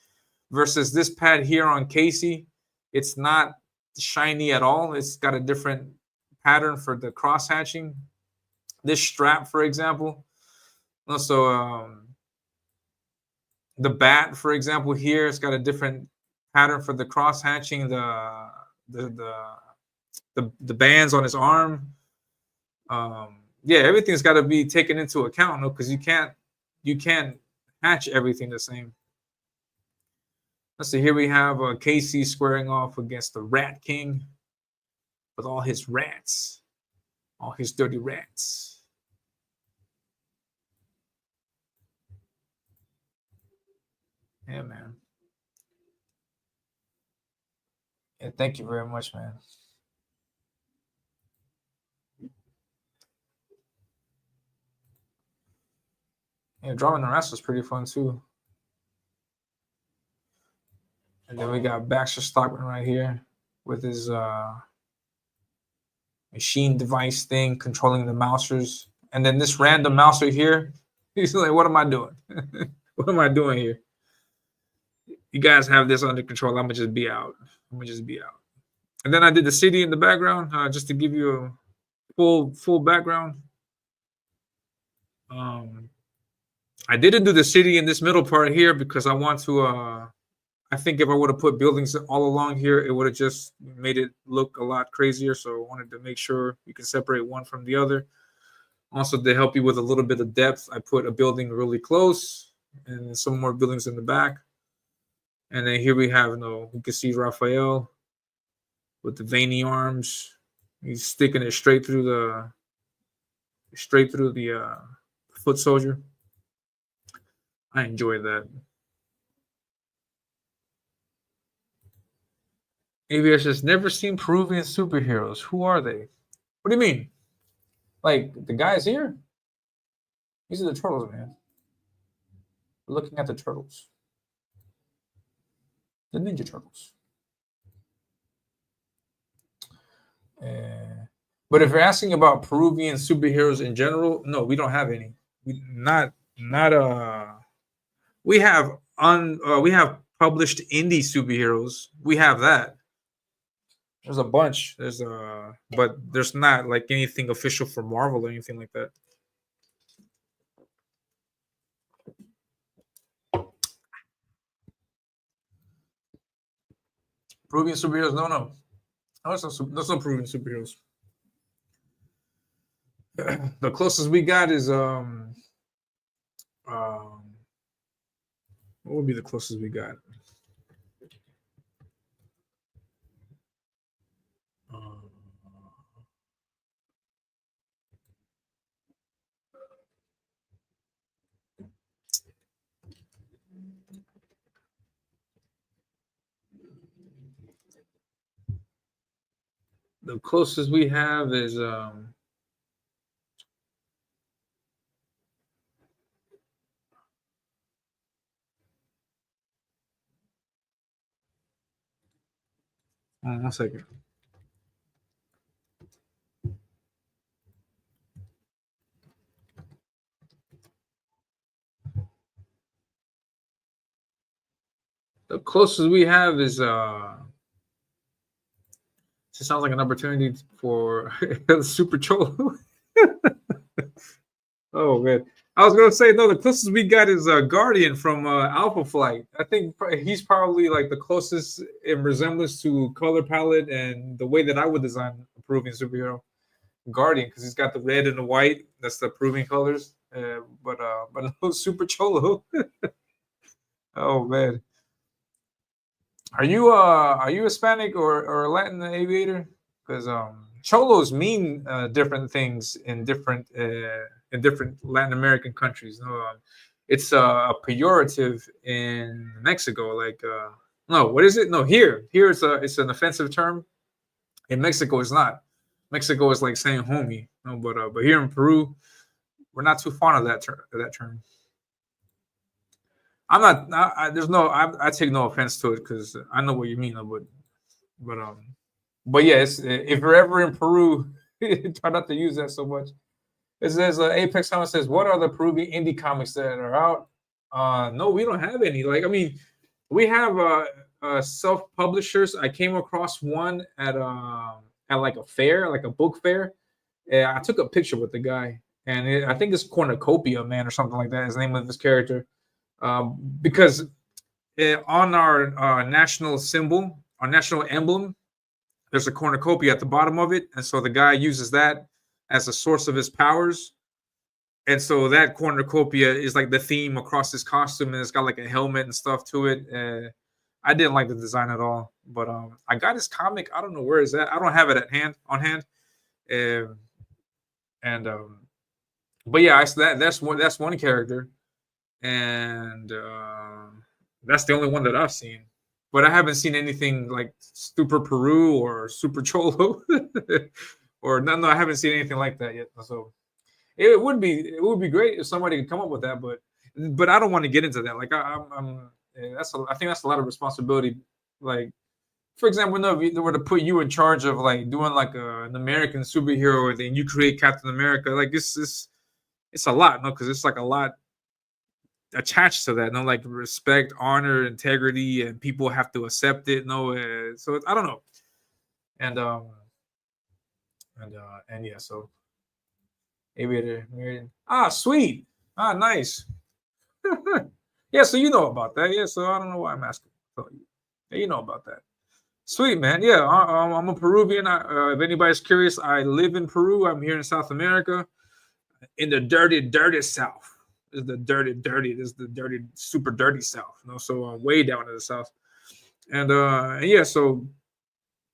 versus this pad here on Casey. It's not shiny at all. It's got a different pattern for the cross hatching. This strap, for example. Also, the bat, for example, here it's got a different pattern for the cross hatching. The bands on his arm. Yeah, everything's got to be taken into account, because you can't hatch everything the same. Let's see. Here we have Casey squaring off against the Rat King with all his rats, all his dirty rats. Yeah, man. Yeah, thank you very much, man. Yeah, drawing the rats was pretty fun too. And then we got Baxter Stockman right here with his machine device thing controlling the mousers. And then this random mouser here, he's like, what am I doing? What am I doing here? You guys have this under control. I'm gonna just be out. And then I did the city in the background, just to give you a full background. I didn't do the city in this middle part here because I want to. I think if I would have put buildings all along here, it would have just made it look a lot crazier. So I wanted to make sure you can separate one from the other. Also, to help you with a little bit of depth, I put a building really close and some more buildings in the back. And then here we have, you can see Raphael with the veiny arms. He's sticking it straight through the foot soldier. I enjoy that. ABS has never seen Peruvian superheroes. Who are they? What do you mean? Like the guys here? These are the turtles, man. We're looking at the turtles. The Ninja Turtles. But if you're asking about Peruvian superheroes in general, no, we don't have any. We have published indie superheroes. We have that. There's a bunch. But there's not like anything official for Marvel or anything like that. Peruvian superheroes? No, no. There's no Peruvian superheroes. The closest we got is um what would be the closest we got? Um, the closest we have is one second. The closest we have is it sounds like an opportunity for Super Cholo. Oh man, I was gonna say no. The closest we got is Guardian from Alpha Flight. I think he's probably like the closest in resemblance to color palette and the way that I would design a Peruvian superhero. Guardian, because he's got the red and the white. That's the Peruvian colors. But no Super Cholo. Oh man, are you Hispanic or Latin aviator? Because cholos mean different things in different Latin American countries. No, it's a pejorative in Mexico. Like no, what is it? No, here it's an offensive term. In Mexico, it's not. Mexico is like saying homie. No, but here in Peru, we're not too fond of that term. I'm not. There's no. I take no offense to it because I know what you mean. But um, but yeah, if you're ever in Peru, try not to use that so much. It says Apex Comics says, "What are the Peruvian indie comics that are out?" No, we don't have any. Like, I mean, we have self publishers. I came across one at like a fair, like a book fair. Yeah, I took a picture with the guy, and I think it's Cornucopia Man or something like that. Is the name of this character. Because on our national symbol, our national emblem, there's a cornucopia at the bottom of it, and so the guy uses that as a source of his powers. And so that cornucopia is like the theme across his costume, and it's got like a helmet and stuff to it. I didn't like the design at all, but I got his comic. I don't know where is that. I don't have it at hand on hand. Um, and But yeah, that's one character, and that's the only one that I've seen. But I haven't seen anything like Super Peru or Super Cholo, or no, I haven't seen anything like that yet. So it would be great if somebody could come up with that, but I don't want to get into that. Like I'm I think that's a lot of responsibility. Like for example, no, if they were to put you in charge of like doing like an American superhero, then you create Captain America. Like it's a lot, no, because it's like a lot attached to that. No, like respect, honor, integrity, and people have to accept it. No, so I don't know, and and yeah, so aviator married. Ah, sweet. Ah, nice. Yeah, so you know about that. Yeah, so I don't know why I'm asking. So, yeah, you know about that. Sweet man. Yeah, I'm a Peruvian. If anybody's curious, I live in Peru. I'm here in South America, in the dirty, dirty South. This is the dirty, dirty. This is the dirty, super dirty South. You know, so way down in the South. And yeah, so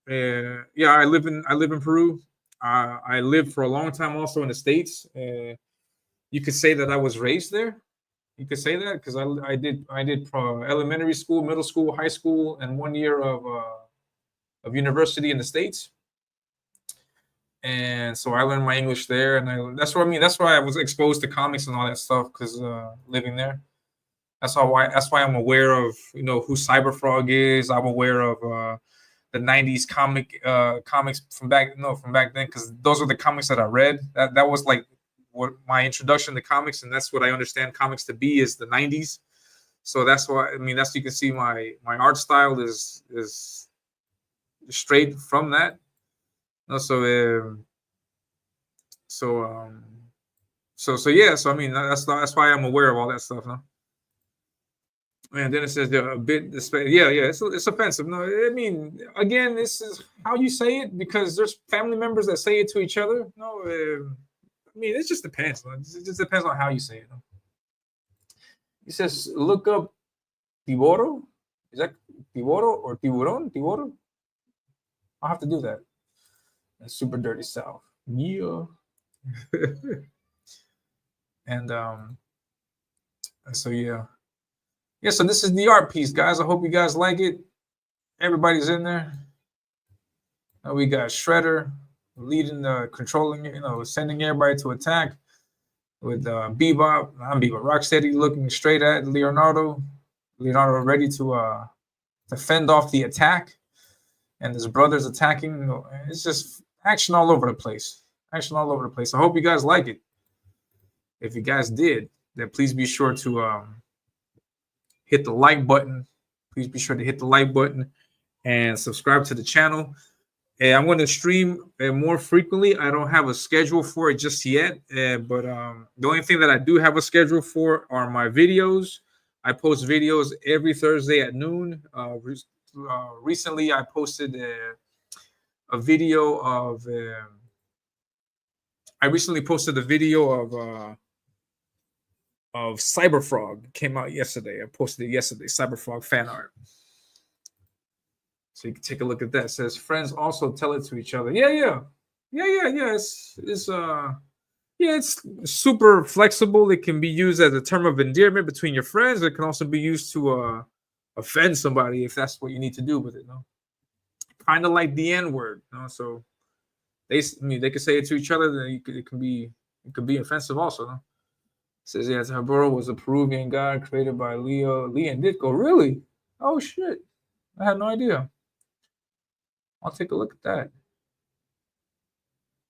yeah, I live in Peru. I lived for a long time also in the States. You could say that I was raised there. You could say that because I did elementary school, middle school, high school, and 1 year of university in the States. And so I learned my English there, and that's what I mean. That's why I was exposed to comics and all that stuff because living there. That's why I'm aware of who Cyberfrog is. I'm aware of the '90s comics from back from back then because those are the comics that I read. That was like what my introduction to comics, and that's what I understand comics to be is the '90s. So that's why I mean that's you can see my art style is straight from that. So so so yeah. So I mean that's why I'm aware of all that stuff. No? And then it says they're a bit yeah, yeah, it's offensive. No, I mean, again, this is how you say it because there's family members that say it to each other. No, I mean, it just depends. It just depends on how you say it. No? He says, look up Tiboro. Is that Tiboro or Tiburon? Tiboro? I'll have to do that. That's super dirty South. Yeah. and so yeah. Yeah, so this is the art piece, guys. I hope you guys like it. Everybody's in there. We got Shredder leading controlling it, sending everybody to attack with Bebop, not Bebop, Rocksteady looking straight at Leonardo. Leonardo ready to fend off the attack, and his brother's attacking. It's just action all over the place. Action all over the place. I hope you guys like it. If you guys did, then please be sure to hit the like button. Please be sure to hit the like button and subscribe to the channel. And I'm going to stream more frequently. I don't have a schedule for it just yet, but the only thing that I do have a schedule for are my videos. I post videos every Thursday at noon. Recently, I posted a video of. I recently posted a video of Cyberfrog. It came out yesterday. I posted it yesterday. Cyberfrog fan art. So you can take a look at that. It says friends also tell it to each other. Yeah. It's super flexible. It can be used as a term of endearment between your friends. It can also be used to offend somebody if that's what you need to do with it. No, kind of like the N word. So they can say it to each other. Then it can be offensive also. No? It says Taboro was a Peruvian god created by Lee and Ditko. Really? Oh shit! I had no idea. I'll take a look at that.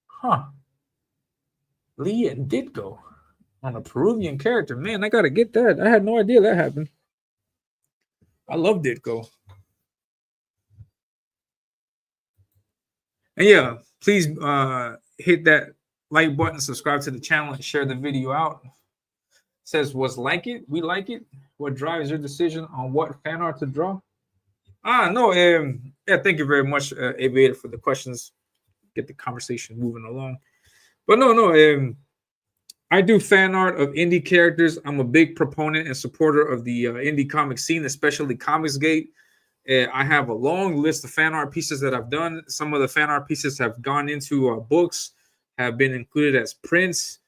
Huh. Lee and Ditko on a Peruvian character. Man, I gotta get that. I had no idea that happened. I love Ditko. And yeah, please hit that like button, subscribe to the channel, and share the video out. It says, was like it? We like it? What drives your decision on what fan art to draw? No, thank you very much, Aviator, for the questions. Get the conversation moving along. But no, I do fan art of indie characters. I'm a big proponent and supporter of the indie comic scene, especially Comicsgate. I have a long list of fan art pieces that I've done. Some of the fan art pieces have gone into books, have been included as prints,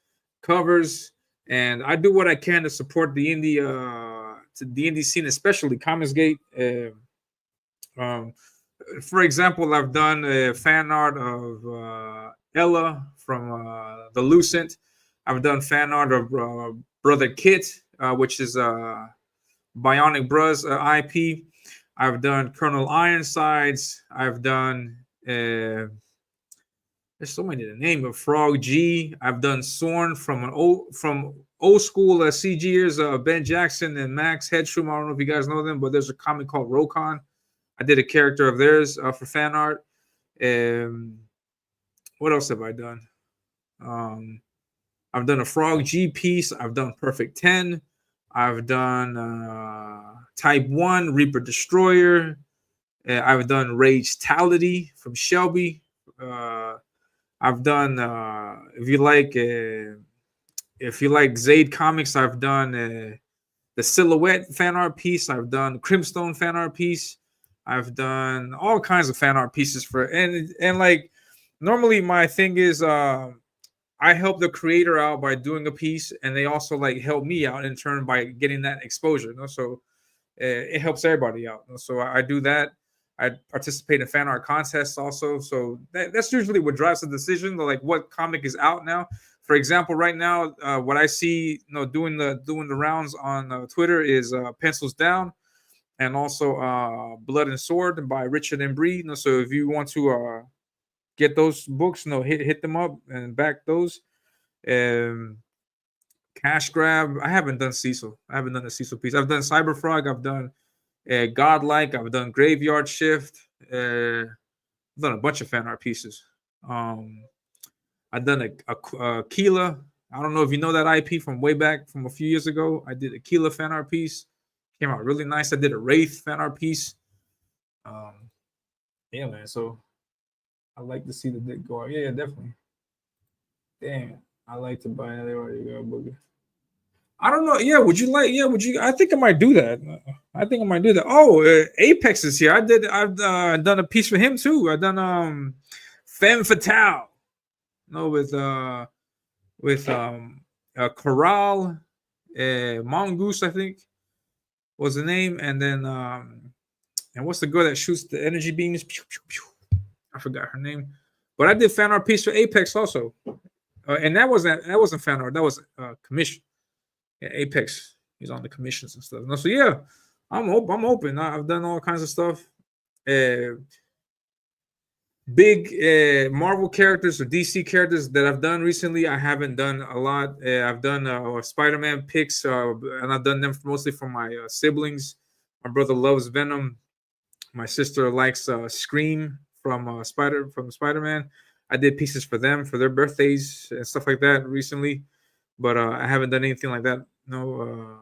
covers, and I do what I can to support the indie scene, especially Comicsgate. For example, I've done a fan art of Ella from the Lucent. I've done fan art of Brother Kit, which is Bionic Bros IP. I've done Colonel Ironsides. I've done there's so many to name of Frog G. I've done Sorn from old school CGers, Ben Jackson and Max Headstrom. I don't know if you guys know them, but there's a comic called Rokon. I did a character of theirs for fan art. What else have I done? I've done a Frog G piece. I've done Perfect 10. I've done Type 1, Reaper Destroyer. I've done Rage Tality from Shelby. I've done if you like Zaid Comics, I've done the Silhouette fan art piece. I've done Crimstone fan art piece. I've done all kinds of fan art pieces for and like normally my thing is I help the creator out by doing a piece, and they also like help me out in turn by getting that exposure. So it helps everybody out. So I do that. I participate in fan art contests also. So that's usually what drives the decision, like what comic is out now. For example, right now, what I see, doing the rounds on Twitter is Pencils Down, and also Blood and Sword by Richard and Bree. So if you want to get those books, hit them up and back those. Cash Grab. I haven't done Cecil. I haven't done a Cecil piece. I've done Cyberfrog. I've done Godlike. I've done Graveyard Shift. I've done a bunch of fan art pieces. I've done a Keela. I don't know if you know that IP from way back from a few years ago. I did a Keela fan art piece. Came out really nice. I did a Wraith fan art piece. Yeah, man. So I like to see the dick go out. Yeah, definitely. Damn, I like to buy another boogie. I don't know. Yeah, would you like? Yeah, would you? I think I might do that. I think I might do that. Oh, Apex is here. I've done a piece for him too. I done Femme Fatale. No, with Corral, Mongoose, I think was the name, and then and what's the girl that shoots the energy beams? Pew, pew, pew. I forgot her name, but I did fan art piece for Apex also, and that wasn't fan art. That was commission. Yeah, Apex. He's on the commissions and stuff. No, so yeah, I'm open. I've done all kinds of stuff. Big Marvel characters or DC characters that I've done recently. I haven't done a lot. I've done Spider-Man picks, and I've done them mostly for my siblings. My brother loves Venom. My sister likes Scream from Spider-Man. I did pieces for them for their birthdays and stuff like that recently, but I haven't done anything like that. No.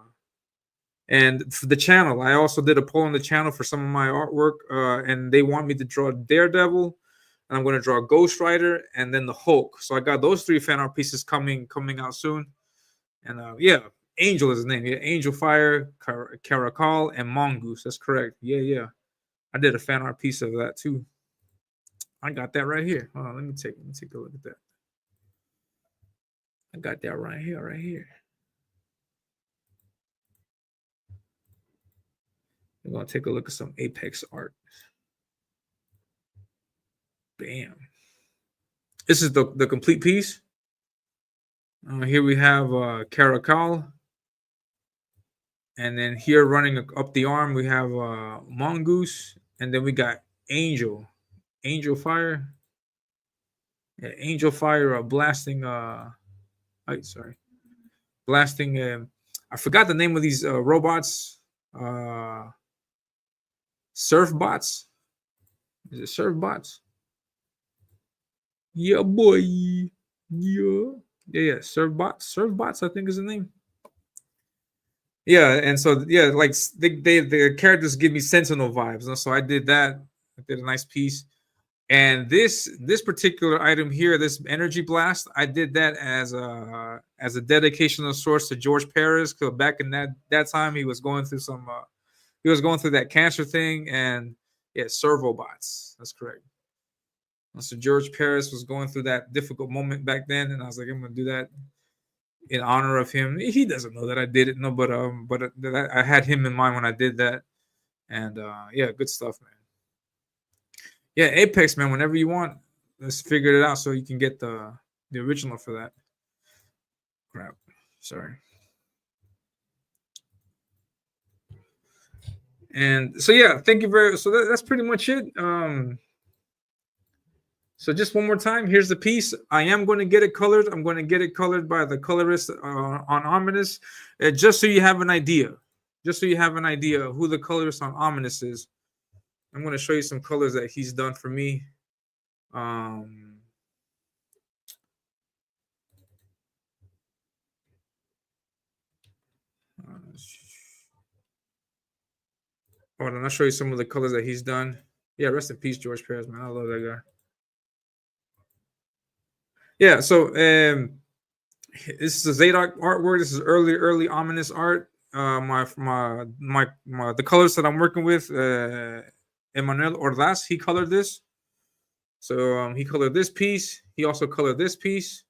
And for the channel, I also did a poll on the channel for some of my artwork, and they want me to draw Daredevil, and I'm going to draw Ghost Rider, and then the Hulk. So I got those 3 fan art pieces coming out soon. And yeah, Angel is his name. Yeah, Angel Fire, Caracal, and Mongoose. That's correct. Yeah. I did a fan art piece of that too. I got that right here. Hold on, let me take a look at that. I got that right here. We're gonna take a look at some Apex art. Bam. This is the complete piece. Here we have Caracal. And then here running up the arm, we have Mongoose. And then we got Angel Fire. Yeah, Angel Fire blasting blasting I forgot the name of these robots. Surf bots. Is it surf bots? Yeah, boy. Yeah. Surf bots, I think is the name. Yeah, and so yeah, like the characters give me Sentinel vibes. So I did that. I did a nice piece. And this particular item here, this energy blast, I did that as a dedication of sorts to George Perez, because back in that time he was going through that cancer thing, and yeah, servo bots. That's correct. So George Perez was going through that difficult moment back then, and I was like, I'm gonna do that in honor of him. He doesn't know that I did it, no, but I had him in mind when I did that, and yeah, good stuff, man. Yeah, Apex, man. Whenever you want, let's figure it out so you can get the original for that. Crap, sorry. And so yeah, thank you very. So that's pretty much it. So just one more time, here's the piece. I am going to get it colored. I'm going to get it colored by the colorist on Ominous, just so you have an idea. Just so you have an idea of who the colorist on Ominous is. I'm going to show you some colors that he's done for me. Hold on, I'll show you some of the colors that he's done. Yeah, rest in peace, George Perez, man. I love that guy. Yeah, so this is a Zadok artwork. This is early Ominous art. The colors that I'm working with, Emmanuel Ordaz, he colored this. So he colored this piece. He also colored this piece.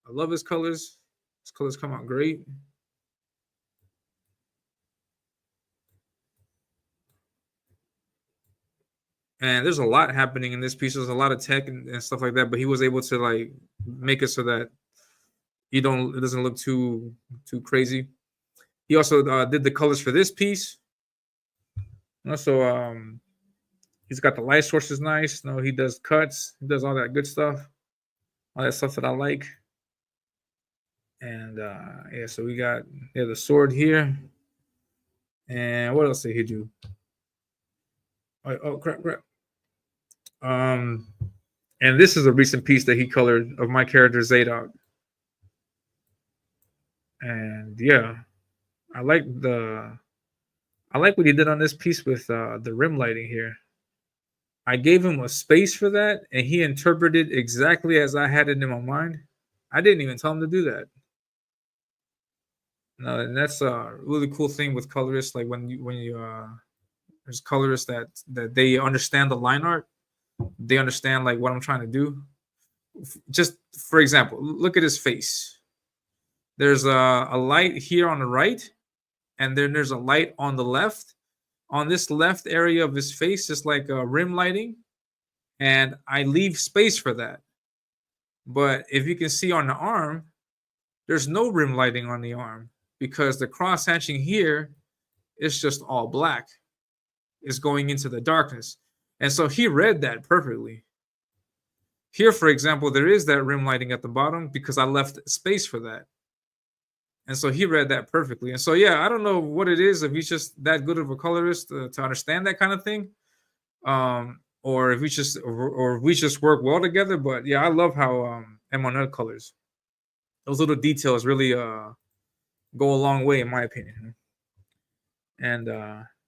I love his colors. His colors come out great. And there's a lot happening in this piece. There's a lot of tech and stuff like that, but he was able to like make it so that it doesn't look too crazy. He also did the colors for this piece. Also, he's got the light sources nice. No, he does cuts. He does all that good stuff. All that stuff that I like. And yeah, so we got the sword here. And what else did he do? Oh crap. And this is a recent piece that he colored of my character Zadok. And yeah, I like the I like what he did on this piece with the rim lighting here. I gave him a space for that, and he interpreted exactly as I had it in my mind. I didn't even tell him to do that. No, and that's a really cool thing with colorists. Like when you there's colorists that they understand the line art, they understand like what I'm trying to do. Just for example, look at his face. There's a light here on the right, and then there's a light on the left. On this left area of his face is like a rim lighting, and I leave space for that. But if you can see on the arm, there's no rim lighting on the arm because the cross hatching here is just all black. It's going into the darkness. And so he read that perfectly. Here, for example, there is that rim lighting at the bottom because I left space for that. And so he read that perfectly. And so, yeah, I don't know what it is, if he's just that good of a colorist to understand that kind of thing. Or if we just work well together. But yeah, I love how Emmanuel colors. Those little details really go a long way in my opinion. And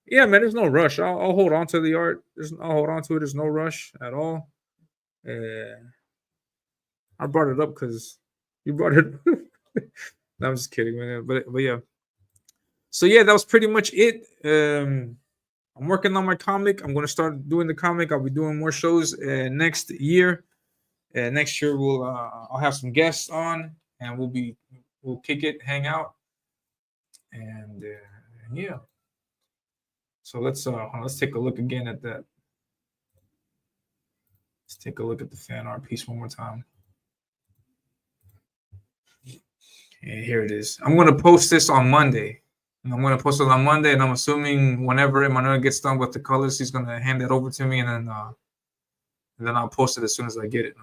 yeah, man, there's no rush. I'll hold on to the art. I'll hold on to it. There's no rush at all. I brought it up because you brought it. No, I'm just kidding, man. But yeah. So yeah, that was pretty much it. I'm working on my comic. I'm gonna start doing the comic. I'll be doing more shows next year. Next year I'll have some guests on, and we'll kick it, hang out, and yeah. So let's take a look again at that. Let's take a look at the fan art piece one more time. And here it is. I'm gonna post this on Monday. And I'm gonna post it on Monday, and I'm assuming whenever Emmanuel gets done with the colors, he's gonna hand it over to me, and then I'll post it as soon as I get it.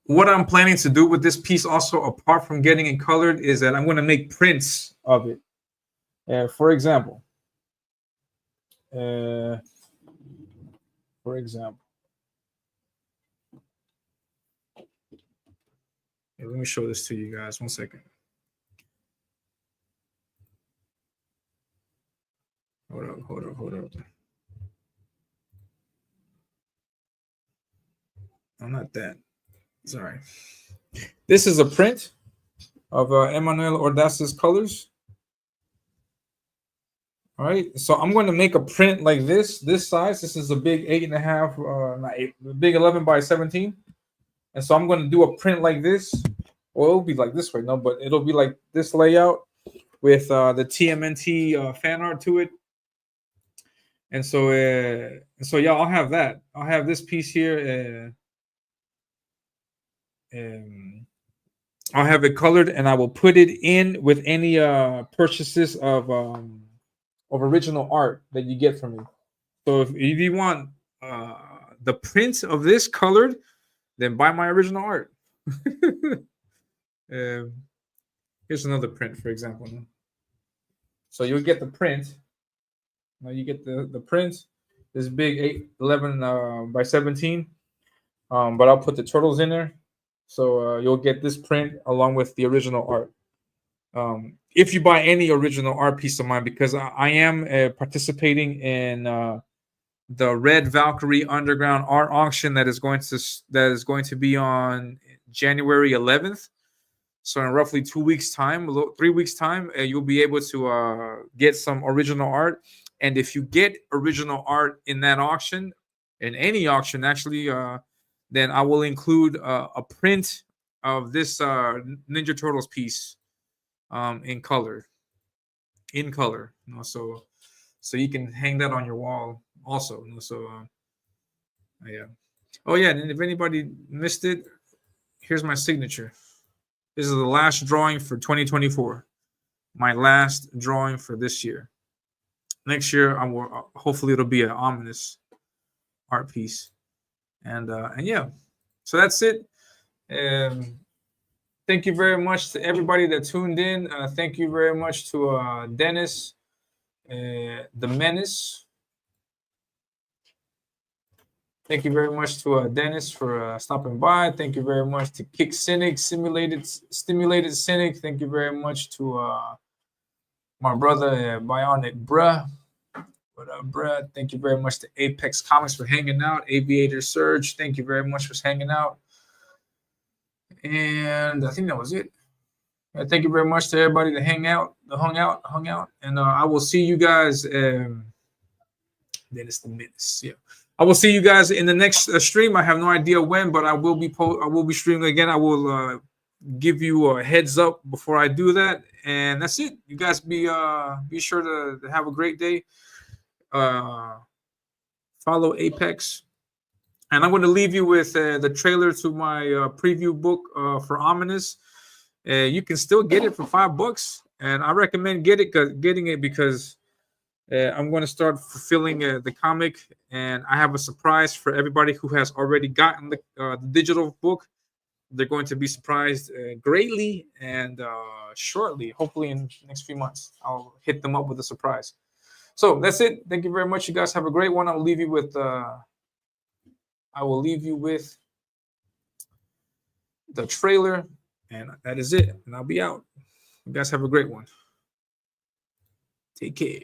What I'm planning to do with this piece, also apart from getting it colored, is that I'm gonna make prints of it. For example, let me show this to you guys. 1 second. Hold up. No, not that. Sorry. This is a print of Emmanuel Ordaz's colors. All right, so I'm going to make a print like this size. This is a big 8.5, big 11 by 17. And so I'm going to do a print like this. Well, it'll be like this right now, but it'll be like this layout with the TMNT fan art to it. And so yeah, I'll have that. I'll have this piece here. I'll have it colored, and I will put it in with any purchases of original art that you get from me. So if you want the print of this colored, then buy my original art. Here's another print, for example. So you'll get the print. Now you get the print, this big 11 by 17. But I'll put the turtles in there. So you'll get this print along with the original art. If you buy any original art piece of mine, because I am participating in the Red Valkyrie Underground art auction that is going to be on January 11th. So in roughly 2 weeks' time, 3 weeks' time, you'll be able to get some original art. And if you get original art in that auction, in any auction actually, then I will include a print of this Ninja Turtles piece in color. So you can hang that on your wall also. Yeah. Oh yeah, and if anybody missed it, here's my signature. This is the last drawing for 2024. My last drawing for this year. Next year, hopefully it'll be an ominous art piece. And yeah, so that's it. Thank you very much to everybody that tuned in. Thank you very much to Dennis, the Menace. Thank you very much to Dennis for stopping by. Thank you very much to Kick Cynic, Stimulated Cynic. Thank you very much to my brother Bionic Bruh. What up, bruh? Thank you very much to Apex Comics for hanging out. Aviator Surge, thank you very much for hanging out. And I think that was it. Thank you very much to everybody that hung out. And I will see you guys. Then it's the minutes. Yeah, I will see you guys in the next stream. I have no idea when, but I will be streaming again. I will give you a heads up before I do that. And that's it. You guys be sure to have a great day. Follow Apex. And I'm going to leave you with the trailer to my preview book for Ominous. You can still get it for $5, and I recommend getting it because I'm going to start fulfilling the comic, and I have a surprise for everybody who has already gotten the digital book. They're going to be surprised greatly, and shortly, hopefully in the next few months, I'll hit them up with a surprise. So that's it. Thank you very much. You guys have a great one. I'll leave you with. I will leave you with the trailer, and that is it. And I'll be out. You guys have a great one. Take care.